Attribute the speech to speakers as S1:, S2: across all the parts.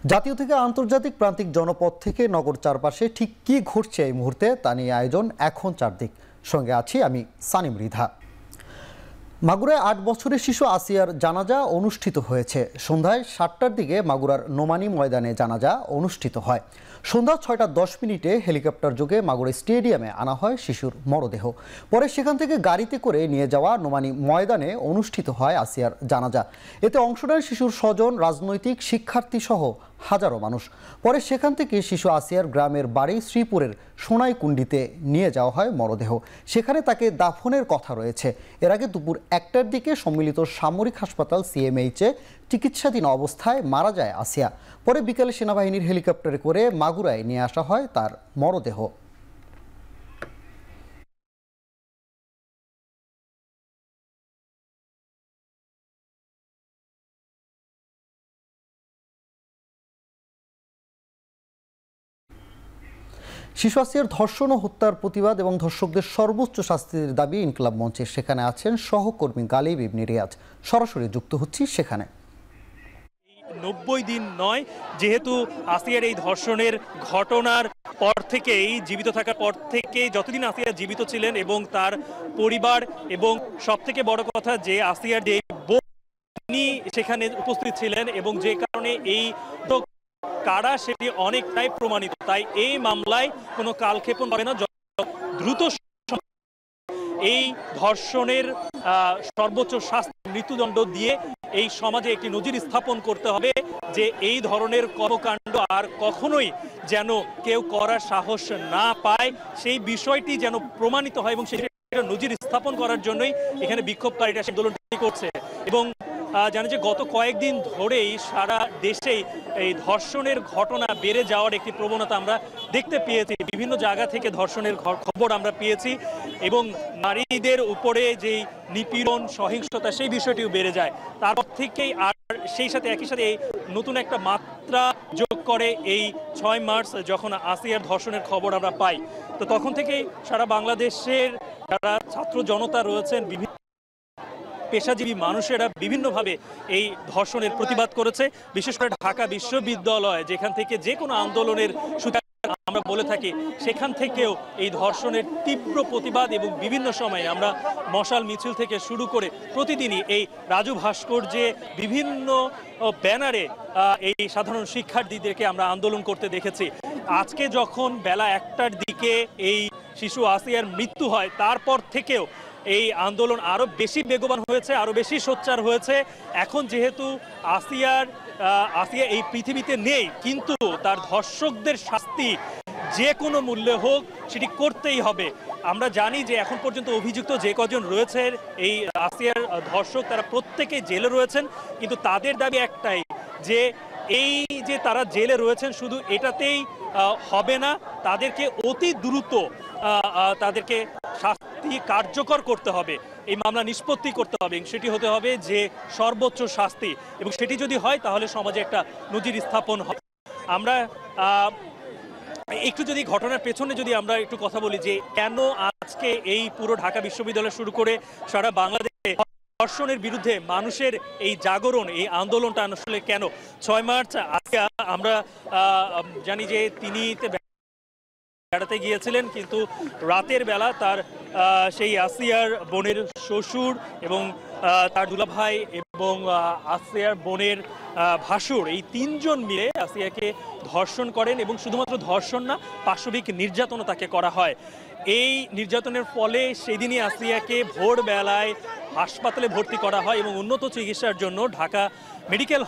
S1: জাতীয় থেকে আন্তর্জাতিক প্রান্তিক জনপদ থেকে নগর চারপাশে ঠিক কি ঘটছে এই মুহূর্তে তা নিয়ে আয়োজন এখন চারদিক। সঙ্গে আছি আমি সানিম রিধা। মাগুরায় ৮ বছরের শিশু আসিয়ার জানাজা অনুষ্ঠিত হয়েছে। সন্ধ্যায় ৭টার দিকে মাগুরার নোমানী ময়দানে জানাজা অনুষ্ঠিত হয়। সন্ধ্যা ৬টা ১০ হেলিকপ্টার যোগে মাগুরা স্টেডিয়ামে আনা হয় শিশুর মরদেহ। পরে সেখান থেকে গাড়িতে করে নিয়ে যাওয়া নোমানী ময়দানে অনুষ্ঠিত হয় আসিয়ার জানাজা। এতে অংশ নেন শিশুর স্বজন, রাজনৈতিক, শিক্ষার্থী সহ হাজারো মানুষ। পরে সেখান থেকে শিশু আসিয়ার গ্রামের বাড়ি শ্রীপুরের সোনাইকুণ্ডিতে নিয়ে যাওয়া হয় মরদেহ। সেখানে তাকে দাফনের কথা রয়েছে। এর আগে দুপুর ১টার দিকে সম্মিলিত সামরিক হাসপাতাল সিএমএইচে চিকিৎসাধীন অবস্থায় মারা যায় আসিয়া। পরে বিকেলে সেনাবাহিনীর হেলিকপ্টারে করে মাগুরায় নিয়ে আসা হয় তার মরদেহ। শিশু আসিয়ার ধর্ষণ ও হত্যার প্রতিবাদ এবং ধর্ষকদের সর্বোচ্চ শাস্তির দাবি ইনকিলাব মঞ্চে। সেখানে আছেন সহকর্মী গালিব ইবনে রিয়াজ। সরাসরি যুক্ত হচ্ছি সেখানে।
S2: ৯০ দিন নয়, যেহেতু আসিয়ার এই ধর্ষণের ঘটনার পর থেকেই, জীবিত থাকার পর থেকে যতদিন আসিয়া জীবিত ছিলেন এবং তার পরিবার, এবং সবথেকে বড় কথা যে আসিয়ার যে বোন তিনি সেখানে উপস্থিত ছিলেন এবং যে কারণে এই কারা সেটি অনেকটাই প্রমাণিত। তাই এই মামলায় কোনো কালক্ষেপণ হবে না, দ্রুত এই ধর্ষণের সর্বোচ্চ শাস্তি মৃত্যুদণ্ড দিয়ে এই সমাজে একটি নজির স্থাপন করতে হবে যে এই ধরনের কর্মকাণ্ড আর কখনোই যেন কেউ করার সাহস না পায়, সেই বিষয়টি যেন প্রমাণিত হয় এবং সেটা নজির স্থাপন করার জন্যই এখানে বিক্ষোভকারীরা আন্দোলনটি করছে। এবং জানি যে গত কয়েকদিন ধরেই সারা দেশেই এই ধর্ষণের ঘটনা বেড়ে যাওয়ার একটি প্রবণতা আমরা দেখতে পেয়েছি। বিভিন্ন জায়গা থেকে ধর্ষণের খবর আমরা পেয়েছি এবং নারীদের উপরে যেই নিপীড়ন, সহিংসতা, সেই বিষয়টিও বেড়ে যায়। তারপর থেকেই আর সেই সাথে একই সাথে এই নতুন একটা মাত্রা যোগ করে এই ৬ মার্চ যখন আসিয়ার ধর্ষণের খবর আমরা পাই। তো তখন থেকেই সারা বাংলাদেশের যারা ছাত্র জনতা রয়েছেন, বিভিন্ন পেশাজীবী মানুষেরা বিভিন্নভাবে এই ধর্ষণের প্রতিবাদ করেছে। বিশেষ করে ঢাকা বিশ্ববিদ্যালয়, যেখান থেকে যে কোনো আন্দোলনের সূচনা আমরা বলে থাকি, সেখান থেকেও এই ধর্ষণের তীব্র প্রতিবাদ এবং বিভিন্ন সময়ে আমরা মশাল মিছিল থেকে শুরু করে প্রতিদিনই এই রাজু ভাস্কর্যে বিভিন্ন ব্যানারে এই সাধারণ শিক্ষার্থীদেরকে আমরা আন্দোলন করতে দেখেছি। আজকে যখন বেলা ১টার দিকে এই শিশু আসিয়ার মৃত্যু হয়, তারপর থেকেও এই আন্দোলন আরো বেশি বেগবান হয়েছে, আরো বেশি সোচ্চার হয়েছে। এখন যেহেতু আসিয়া এই পৃথিবীতে নেই, কিন্তু তার ধর্ষকদের শাস্তি যে কোনো মূল্যে হোক সেটি করতেই হবে। আমরা জানি যে এখন পর্যন্ত অভিযুক্ত যে কজন রয়েছে এই আসিয়ার ধর্ষক, তারা প্রত্যেকেই জেলে রয়েছেন, কিন্তু তাদের দাবি একটাই যে এই যে তারা জেলে রয়েছেন শুধু এটাতেই হবে না, তাদেরকে অতি দ্রুত তাদেরকে শাস্তি কার্যকর করতে হবে, এই মামলা নিষ্পত্তি করতে হবে। সেটি হতে হবে যে সর্বোচ্চ শাস্তি, এবং সেটি যদি হয় তাহলে সমাজে একটা নজির স্থাপন হবে। আমরা একটু যদি ঘটনার পেছনে যদি আমরা একটু কথা বলি যে কেন আজকে এই পুরো ঢাকা বিশ্ববিদ্যালয় শুরু করে সারা বাংলাদেশে ধর্ষণের বিরুদ্ধে মানুষের এই জাগরণ, এই আন্দোলনটা আসলে কেন। ৬ মার্চ আসিয়া আমরা জানি যে তিনি বেড়াতে গিয়েছিলেন, কিন্তু রাতের বেলা তার সেই আসিয়ার বোনের শ্বশুর এবং তার দুলাভাই এবং আসিয়ার বোনের ভাসুর, এই ৩ জন মিলে আসিয়াকে ধর্ষণ করেন এবং শুধুমাত্র ধর্ষণ না, পাশবিক নির্যাতনও তাকে করা হয়। এই নির্যাতনের ফলে সেদিনই আসিয়াকে ভোরবেলায় হাসপাতালে ভর্তি করা হয় এবং উন্নত চিকিৎসার জন্য ঢাকা মেডিকেল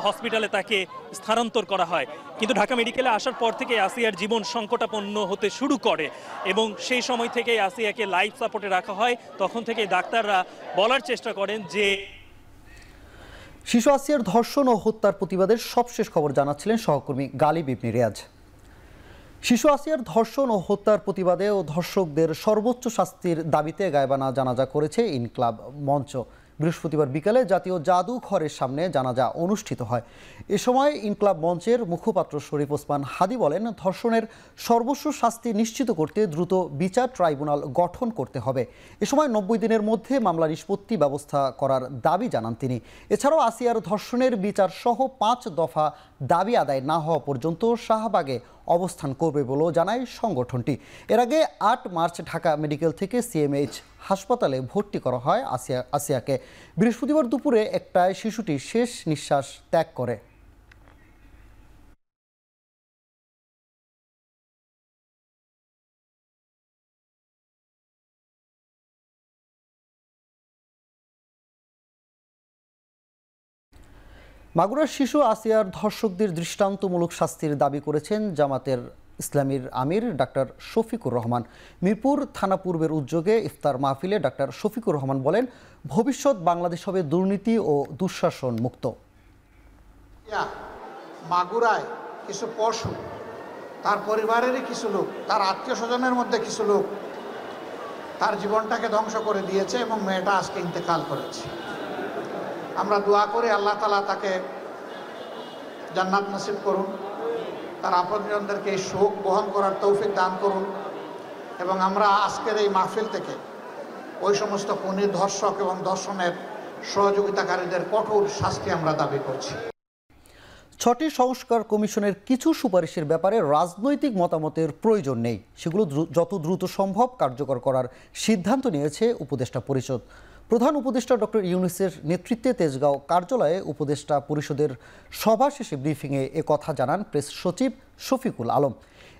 S2: হসপিটালে তাকে স্থানান্তর করা হয়। কিন্তু ঢাকা মেডিকেলে আসার পর থেকে আসিয়ার জীবন সংকটাপন্ন হতে শুরু করে এবং সেই সময় থেকে আসিয়াকে লাইফ সাপোর্টে রাখা হয়। তখন থেকে ডাক্তাররা বলার চেষ্টা করেন যে
S1: শিশু আসিয়ার ধর্ষণ ও হত্যার প্রতিবাদের সবশেষ খবর জানাচ্ছিলেন সহকর্মী গালিব ইবনে রিয়াজ। শিশু আসিয়ার ধর্ষণ ও হত্যার প্রতিবাদে ও ধর্ষকদের সর্বোচ্চ শাস্তির দাবিতে গায়বানা জানাজা করেছে ইনকিলাব মঞ্চ। বৃহস্পতিবার বিকেলে জাতীয় জাদুঘরের সামনে জানাজা অনুষ্ঠিত হয়। এ সময় ইনকলাব মঞ্চের মুখপাত্র শরীফ ওসমান হাদি বলেন, ধর্ষণের সর্বস্ব শাস্তি নিশ্চিত করতে দ্রুত বিচার ট্রাইব্যুনাল গঠন করতে হবে। এ সময় 90 দিনের মধ্যে মামলা নিষ্পত্তি ব্যবস্থা করার দাবি জানান তিনি। এছাড়াও আসিয়ার ধর্ষণের বিচার সহ 5 দফা দাবি আদায় না হওয়া পর্যন্ত শাহবাগে অবস্থান করবে বলেও জানায় সংগঠনটি। এর আগে 8 মার্চ ঢাকা মেডিকেল থেকে সিএমএইচ হাসপাতালে ভর্তি করা হয় আসিয়াকে। বৃহস্পতিবার দুপুরে 1টায় শিশুটি শেষ নিঃশ্বাস ত্যাগ করে। মাগুরার শিশু আসিয়ার ধর্ষকদের দৃষ্টান্তমূলক শাস্তির দাবি করেছেন জামাতের ইসলামীর আমির ডাক্তার শফিকুর রহমান। মিরপুর থানা পূর্বের উদ্যোগে ইফতার মাহফিলে ডাক্তার শফিকুর রহমান বলেন, ভবিষ্যৎ বাংলাদেশ হবে দুর্নীতি ও দুঃশাসন মুক্ত।
S3: মাগুরায় কিছু পশু, তার পরিবারেরই কিছু লোক, তার আত্মীয় স্বজনের মধ্যে কিছু লোক তার জীবনটাকে ধ্বংস করে দিয়েছে এবং মেয়েটা আজকে ইন্তেকাল করেছে। আমরা দোয়া করি আল্লাহ তাআলা তাকে জান্নাত নসিব করুন, তার আপনজনদেরকে এই শোক বহন করার তৌফিক দান করুন এবং আমরা আজকের এই মাহফিল থেকে ওই সমস্ত খুনি, ধর্ষক এবং ধর্ষণের সহযোগিতাকারীদের কঠোর শাস্তি আমরা দাবি করছি।
S1: 6টি সংস্কার কমিশনের কিছু সুপারিশের ব্যাপারে রাজনৈতিক মতামতের প্রয়োজন নেই, সেগুলো যত দ্রুত সম্ভব কার্যকর করার সিদ্ধান্ত নিয়েছে উপদেষ্টা পরিষদ। প্রধান উপদেষ্টা ডক্টর ইউনূসের নেতৃত্বে তেজগাঁও কার্যালয়ে উপদেষ্টা পরিষদের সভা শেষে ব্রিফিংয়ে একথা জানান প্রেস সচিব শফিকুল আলম।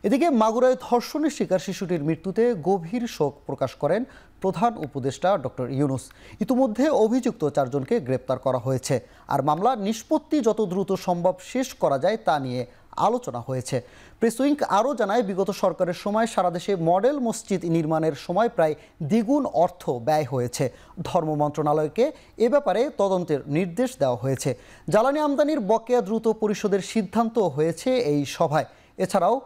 S1: এদিকে মাগুরায় ধর্ষণের শিকার শিশুটির মৃত্যুতে গভীর শোক প্রকাশ করেন প্রধান উপদেষ্টা ডক্টর ইউনূস। ইতিমধ্যে অভিযুক্ত 4 জনকে গ্রেপ্তার করা হয়েছে, আর মামলা নিষ্পত্তি যত দ্রুত সম্ভব শেষ করা যায় তা নিয়ে আলোচনা হয়েছে। প্রেস উইং আরও জানায়, বিগত সরকারের সময় সারা দেশে মডেল মসজিদ নির্মাণের সময় প্রায় দ্বিগুণ অর্থ ব্যয় হয়েছে। ধর্ম মন্ত্রণালয়কে এ ব্যাপারে তদন্তের নির্দেশ দেওয়া হয়েছে। জ্বালানি আমদানির বকেয়া দ্রুত পরিশোধের সিদ্ধান্ত হয়েছে এই সভায়। এছাড়াও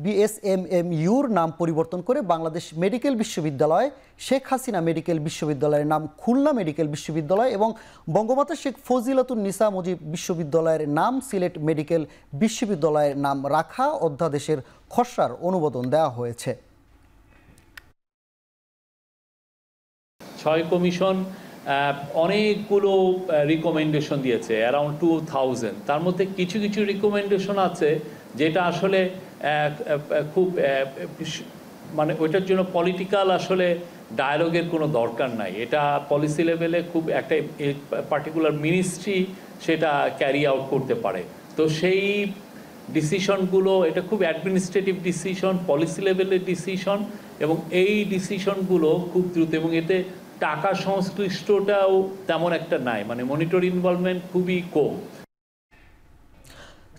S1: বিএসএমএমইউর নাম পরিবর্তন করে বাংলাদেশ মেডিকেল বিশ্ববিদ্যালয়, শেখ হাসিনা মেডিকেল বিশ্ববিদ্যালয়ের নাম খুলনা মেডিকেল বিশ্ববিদ্যালয় এবং বঙ্গমাতা শেখ ফজিলাতুন্নিসা মুজিব বিশ্ববিদ্যালয়ের নাম সিলেট মেডিকেল বিশ্ববিদ্যালয়ের নাম রাখা অধ্যাদেশের খসড়ার অনুমোদন দেওয়া হয়েছে।
S4: 6 কমিশন অনেকগুলো রিকমেন্ডেশন দিয়েছে, অ্যারাউন্ড 2000। তার মধ্যে কিছু কিছু রিকমেন্ডেশন আছে যেটা আসলে খুব মানে ওইটার জন্য পলিটিক্যাল আসলে ডায়ালগের কোনো দরকার নাই। এটা পলিসি লেভেলে খুব একটা পার্টিকুলার মিনিস্ট্রি সেটা ক্যারি আউট করতে পারে। তো সেই ডিসিশনগুলো, এটা খুব অ্যাডমিনিস্ট্রেটিভ ডিসিশন, পলিসি লেভেলের ডিসিশন, এবং এই ডিসিশনগুলো খুব দ্রুত, এবং এতে টাকা সংশ্লিষ্টটাও তেমন একটা নাই, মানে মনিটর ইনভলভমেন্ট খুবই কম।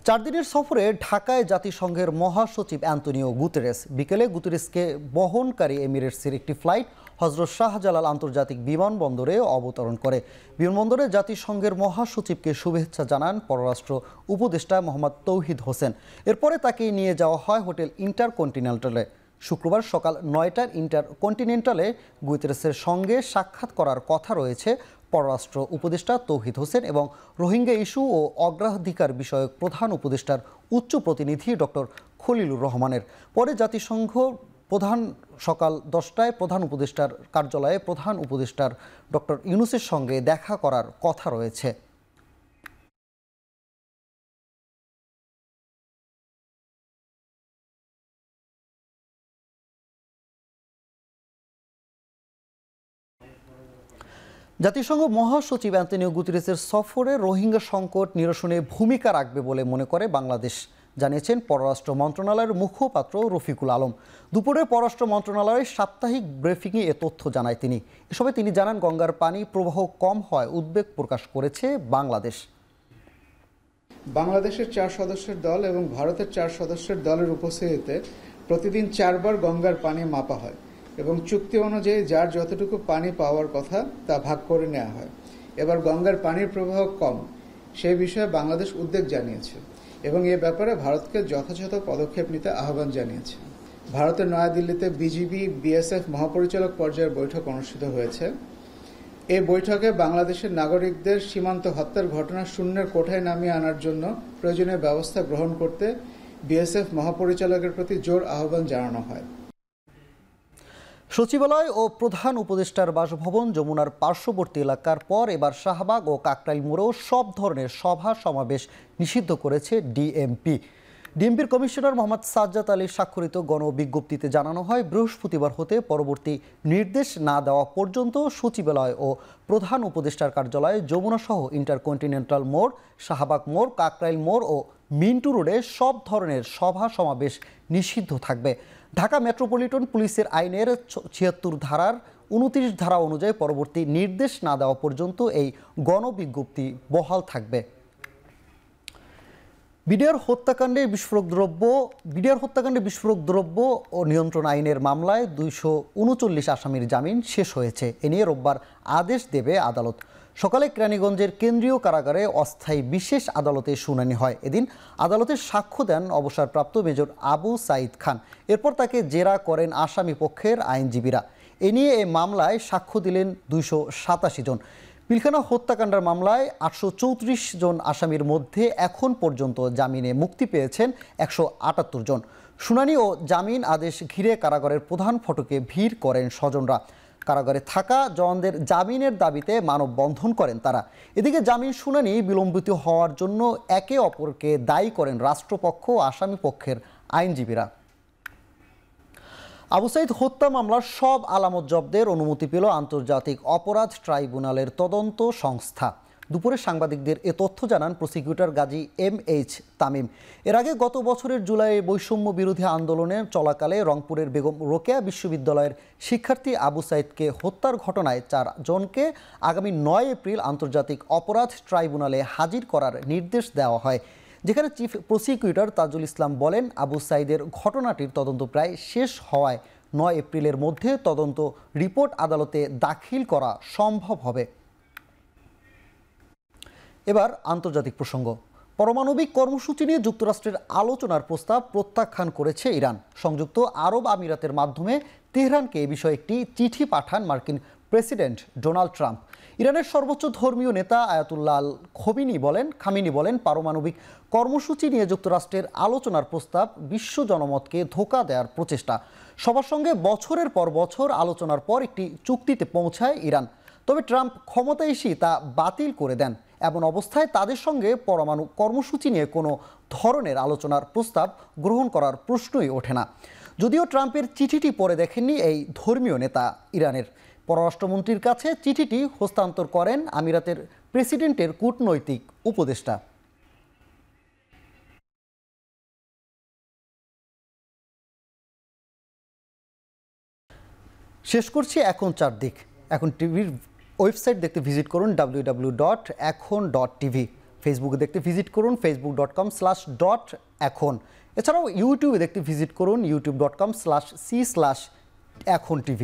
S1: 4 দিনের সফরে ঢাকায় জাতিসংঘের মহাসচিব অ্যান্তোনিও গুতেরেস বিকেলে গুতেরেসকে বহনকারী এমিরেটসের একটি ফ্লাইট হজরত শাহজালাল আন্তর্জাতিক বিমানবন্দরে অবতরণ করে। বিমানবন্দরে জাতিসংঘের মহাসচিবকে শুভেচ্ছা জানান পররাষ্ট্র উপদেষ্টা মোহাম্মদ তৌহিদ হোসেন। এরপরে তাকে নিয়ে যাওয়া হয় হোটেল ইন্টারকন্টিনেন্টালে। শুক্রবার সকাল 9টার ইন্টারকন্টিনেন্টালে গুতেরেসের সঙ্গে সাক্ষাৎ করার কথা রয়েছে পররাষ্ট্র উপদেষ্টা তৌহিদ হোসেন এবং রোহিঙ্গা ইস্যু ও অগ্রাধিকার বিষয়ক প্রধান উপদেষ্টার উচ্চ প্রতিনিধি ডক্টর খলিলুর রহমানের। পরে জাতিসংঘ প্রধান সকাল 10টায় প্রধান উপদেষ্টার কার্যালয়ে প্রধান উপদেষ্টার ডক্টর ইউনূসের সঙ্গে দেখা করার কথা রয়েছে। জাতিসংঘ মহাসচিব অ্যান্তোনিও গুতেরেসের সফরে রোহিঙ্গা সংকট নিরসনে ভূমিকা রাখবে বলে মনে করে বাংলাদেশ, জানিয়েছেন পররাষ্ট্র মন্ত্রণালয়ের মুখপাত্র রফিকুল আলম। দুপুরে পররাষ্ট্র মন্ত্রণালয়ের সাপ্তাহিক ব্রিফিংয়ে এ তথ্য জানায় তিনি। এসবে তিনি জানান, গঙ্গার পানি প্রবাহ কম হওয়ায় উদ্বেগ প্রকাশ করেছে বাংলাদেশ।
S5: বাংলাদেশের 4 সদস্যের দল এবং ভারতের 4 সদস্যের দলের উপস্থিতিতে প্রতিদিন 4 বার গঙ্গার পানি মাপা হয় এবং চুক্তি অনুযায়ী যার যতটুকু পানি পাওয়ার কথা তা ভাগ করে নেওয়া হয়। এবার গঙ্গার পানির প্রবাহ কম, সেই বিষয়ে বাংলাদেশ উদ্বেগ জানিয়েছে এবং এ ব্যাপারে ভারতকে যথাযথ পদক্ষেপ নিতে আহ্বান জানিয়েছে। ভারতের নয়াদিল্লিতে বিজিবি বিএসএফ মহাপরিচালক পর্যায়ের বৈঠক অনুষ্ঠিত হয়েছে। এই বৈঠকে বাংলাদেশের নাগরিকদের সীমান্ত হত্যার ঘটনা শূন্যের কোঠায় নামিয়ে আনার জন্য প্রয়োজনীয় ব্যবস্থা গ্রহণ করতে বিএসএফ মহাপরিচালকের প্রতি জোর আহ্বান জানানো হয়।
S1: সচিবালয় ও প্রধান উপদেষ্টার বাসভবন যমুনার পার্শ্ববর্তী এলাকার পর এবার শাহবাগ ও কাকরাইল মোড়েও সব ধরনের সভা সমাবেশ নিষিদ্ধ করেছে ডিএমপির কমিশনার মোহাম্মদ সাজ্জাদ আলী স্বাক্ষরিত গণবিজ্ঞপ্তিতে জানানো হয়, বৃহস্পতিবার হতে পরবর্তী নির্দেশ না দেওয়া পর্যন্ত সচিবালয় ও প্রধান উপদেষ্টার কার্যালয়ে যমুনাসহ ইন্টারকন্টিনেন্টাল মোড়, শাহবাগ মোড়, কাকরাইল মোড় ও মিন্টু রোডে সব ধরনের সভা সমাবেশ নিষিদ্ধ থাকবে। ঢাকা মেট্রোপলিটন পুলিশের আইনের ৭৬ ধারার ২৯ ধারা অনুযায়ী পরবর্তী নির্দেশ না দেওয়া পর্যন্ত এই গণবিজ্ঞপ্তি বহাল থাকবে। বিডিআর হত্যাকাণ্ডে বিস্ফোরক দ্রব্য ও নিয়ন্ত্রণ আইনের মামলায় ২৩৯ আসামির জামিন শেষ হয়েছে। এ নিয়ে রোববার আদেশ দেবে আদালত। সকালে কেরানীগঞ্জের কেন্দ্রীয় কারাগারে অস্থায়ী বিশেষ আদালতে শুনানি হয়। এদিন আদালতে সাক্ষ্য দেন অবসরপ্রাপ্ত মেজর আবু সাঈদ খান। এরপর তাকে জেরা করেন আসামি পক্ষের আইনজীবীরা। এ নিয়ে এই মামলায় সাক্ষ্য দিলেন ২৮৭ জন। পিলখানা হত্যাকাণ্ডের মামলায় ৮৩৪ জন আসামির মধ্যে এখন পর্যন্ত জামিনে মুক্তি পেয়েছেন ১৭৮ জন। শুনানি ও জামিন আদেশ ঘিরে কারাগারের প্রধান ফটকে ভিড় করেন স্বজনরা। কারাগারে থাকা জওয়ানদের জামিনের দাবিতে মানববন্ধন করেন তারা। এদিকে জামিন শুনানি বিলম্বিত হওয়ার জন্য একে অপরকে দায়ী করেন রাষ্ট্রপক্ষ ও আসামি পক্ষের আইনজীবীরা। আবু সাঈদ হত্যা মামলার সব আলামত জব্দের অনুমতি পেল আন্তর্জাতিক অপরাধ ট্রাইব্যুনালের তদন্ত সংস্থা। দুপুরে সাংবাদিকদের এ তথ্য জানান প্রসিকিউটর গাজী MH তামিম। এর আগে গত বছরের জুলাইয়ে বৈষম্য বিরোধী আন্দোলনের চলাকালে রংপুরের বেগম রোকেয়া বিশ্ববিদ্যালয়ের শিক্ষার্থী আবু সাঈদকে হত্যার ঘটনায় 4 জনকে আগামী 9 এপ্রিল আন্তর্জাতিক অপরাধ ট্রাইব্যুনালে হাজির করার নির্দেশ দেওয়া হয়, যেখানে চিফ প্রসিকিউটর তাজুল ইসলাম বলেন, আবু সাঈদের ঘটনাটির তদন্ত প্রায় শেষ হওয়ায় 9 এপ্রিলের মধ্যে তদন্ত রিপোর্ট আদালতে দাখিল করা সম্ভব হবে। এবার আন্তর্জাতিক প্রসঙ্গ। পারমাণবিক কর্মসূচি নিয়ে যুক্তরাষ্ট্রের আলোচনার প্রস্তাব প্রত্যাখ্যান করেছে ইরান। সংযুক্ত আরব আমিরাতের মাধ্যমে তেহরানকে এ বিষয়ে একটি চিঠি পাঠান মার্কিন প্রেসিডেন্ট ডোনাল্ড ট্রাম্প। ইরানের সর্বোচ্চ ধর্মীয় নেতা আয়াতুল্লাহ আল খামিনি বলেন, পারমাণবিক কর্মসূচি নিয়ে যুক্তরাষ্ট্রের আলোচনার প্রস্তাব বিশ্ব জনমতকে ধোঁকা দেওয়ার প্রচেষ্টা। সবার সঙ্গে বছরের পর বছর আলোচনার পর একটি চুক্তিতে পৌঁছায় ইরান, তবে ট্রাম্প ক্ষমতায় এসে তা বাতিল করে দেন। এমন অবস্থায় তাদের সঙ্গে পরমাণু কর্মসূচি নিয়ে কোনো ধরনের আলোচনার প্রস্তাব গ্রহণ করার প্রশ্নই ওঠে না। যদিও ট্রাম্পের চিঠিটি পড়ে দেখেননি এই ধর্মীয় নেতা ইরানের। পররাষ্ট্রমন্ত্রীর কাছে চিঠিটি হস্তান্তর করেন আমিরাতের প্রেসিডেন্টের কূটনৈতিক উপদেষ্টা। শেষ করছি এখন চারদিক। এখন টিভির ওয়েবসাইট দেখতে ভিজিট করুন www.ekhon.tv। ফেসবুকে দেখতে ভিজিট করুন facebook.com/.ekhon। এছাড়াও ইউটিউবে দেখতে ভিজিট করুন youtube.com/c/ekhon tv।